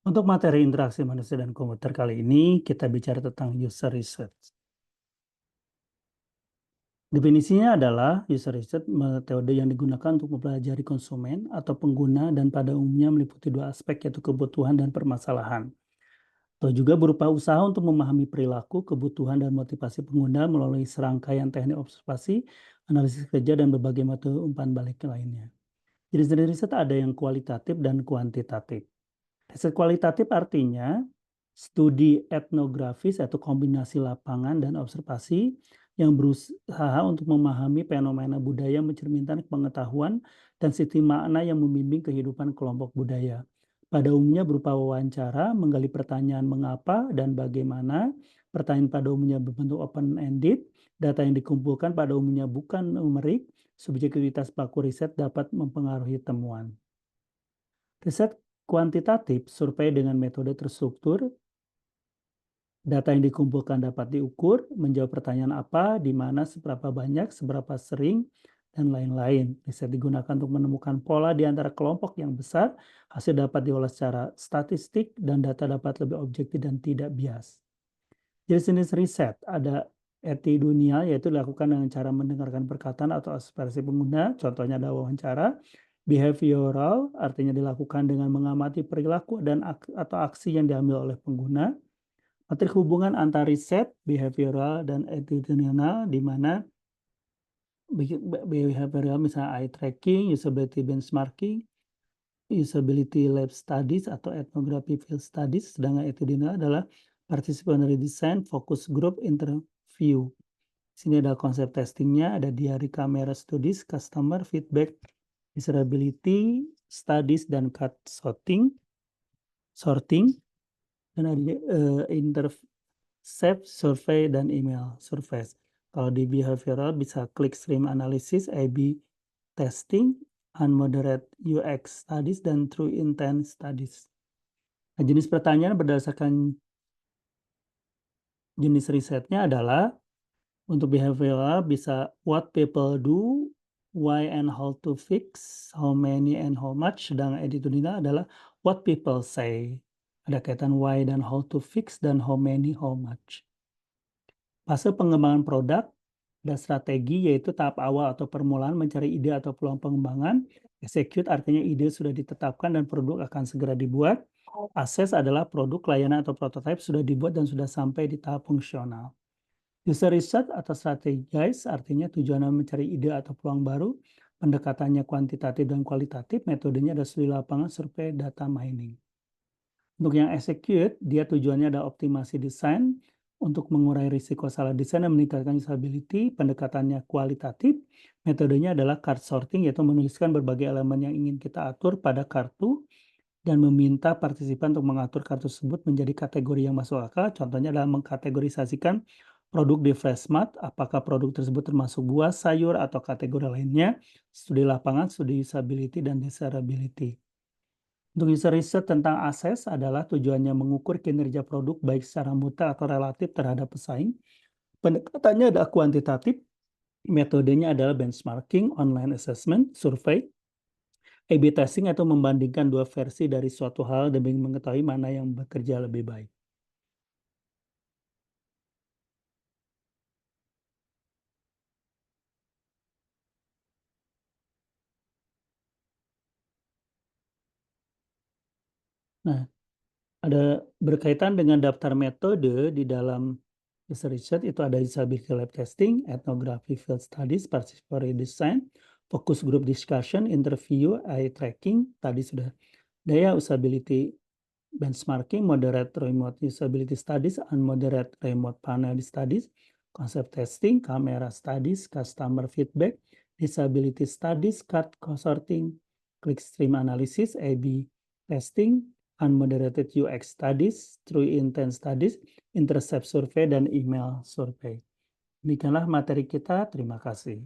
Untuk materi interaksi manusia dan komputer kali ini, kita bicara tentang user research. Definisinya adalah user research metode yang digunakan untuk mempelajari konsumen atau pengguna dan pada umumnya meliputi dua aspek yaitu kebutuhan dan permasalahan. Atau juga berupa usaha untuk memahami perilaku, kebutuhan, dan motivasi pengguna melalui serangkaian teknik observasi, analisis kerja, dan berbagai metode umpan balik lainnya. Jenis-jenis riset ada yang kualitatif dan kuantitatif. Riset kualitatif artinya studi etnografis atau kombinasi lapangan dan observasi yang berusaha untuk memahami fenomena budaya mencerminkan pengetahuan dan sistem makna yang membimbing kehidupan kelompok budaya. Pada umumnya berupa wawancara, menggali pertanyaan mengapa dan bagaimana. Pertanyaan pada umumnya berbentuk open-ended, data yang dikumpulkan pada umumnya bukan numerik, subjektivitas pelaku riset dapat mempengaruhi temuan. Riset kuantitatif, survei dengan metode terstruktur, data yang dikumpulkan dapat diukur, menjawab pertanyaan apa, di mana, seberapa banyak, seberapa sering, dan lain-lain. Riset digunakan untuk menemukan pola di antara kelompok yang besar, hasil dapat diolah secara statistik, dan data dapat lebih objektif dan tidak bias. Jenis-jenis riset ada etidunial, yaitu dilakukan dengan cara mendengarkan perkataan atau ekspresi pengguna, contohnya ada wawancara. Behavioral artinya dilakukan dengan mengamati perilaku dan atau aksi yang diambil oleh pengguna. Matrik hubungan antar riset, behavioral, dan etidunial, di mana behavioral misalnya eye tracking, usability benchmarking, usability lab studies atau ethnography field studies, sedangkan etidunial adalah participatory design, focus group, interview. Sini ada konsep testingnya, ada diary camera studies, customer feedback, disability studies, dan cut sorting, dan ada intercept survey dan email surveys. Kalau di behavioral bisa click stream analysis, A/B testing, unmoderate UX studies, dan true intent studies. Nah, jenis pertanyaan berdasarkan jenis risetnya adalah untuk behavioral bisa what people do, why and how to fix, how many and how much. Sedangkan etidunial adalah what people say. Ada kaitan why dan how to fix dan how many, how much. Fase pengembangan produk dan strategi yaitu tahap awal atau permulaan mencari ide atau peluang pengembangan. Execute artinya ide sudah ditetapkan dan produk akan segera dibuat. Assess adalah produk, layanan, atau prototipe sudah dibuat dan sudah sampai di tahap fungsional. User research atau strategize artinya tujuannya mencari ide atau peluang baru, pendekatannya kuantitatif dan kualitatif, metodenya ada studi lapangan, survei, data mining. Untuk yang execute, dia tujuannya ada optimasi desain untuk mengurai risiko salah desain dan meningkatkan usability, pendekatannya kualitatif, metodenya adalah card sorting yaitu menuliskan berbagai elemen yang ingin kita atur pada kartu dan meminta partisipan untuk mengatur kartu tersebut menjadi kategori yang masuk akal. Contohnya adalah mengkategorisasikan produk di Freshmart, apakah produk tersebut termasuk buah, sayur, atau kategori lainnya, studi lapangan, studi usability, dan desirability. Untuk user research tentang assess adalah tujuannya mengukur kinerja produk baik secara mutlak atau relatif terhadap pesaing. Pendekatannya adalah kuantitatif, metodenya adalah benchmarking, online assessment, survei, A/B testing atau membandingkan dua versi dari suatu hal demi mengetahui mana yang bekerja lebih baik. Nah, ada berkaitan dengan daftar metode di dalam user research itu ada usability lab testing, ethnography field studies, participatory design, focus group discussion, interview, eye tracking, tadi sudah daya usability benchmarking, moderate remote usability studies, unmoderate remote panel studies, concept testing, camera studies, customer feedback, disability studies, card sorting, clickstream analysis, A/B testing, unmoderated UX studies, true intent studies, intercept survey, dan email survey. Demikianlah materi kita. Terima kasih.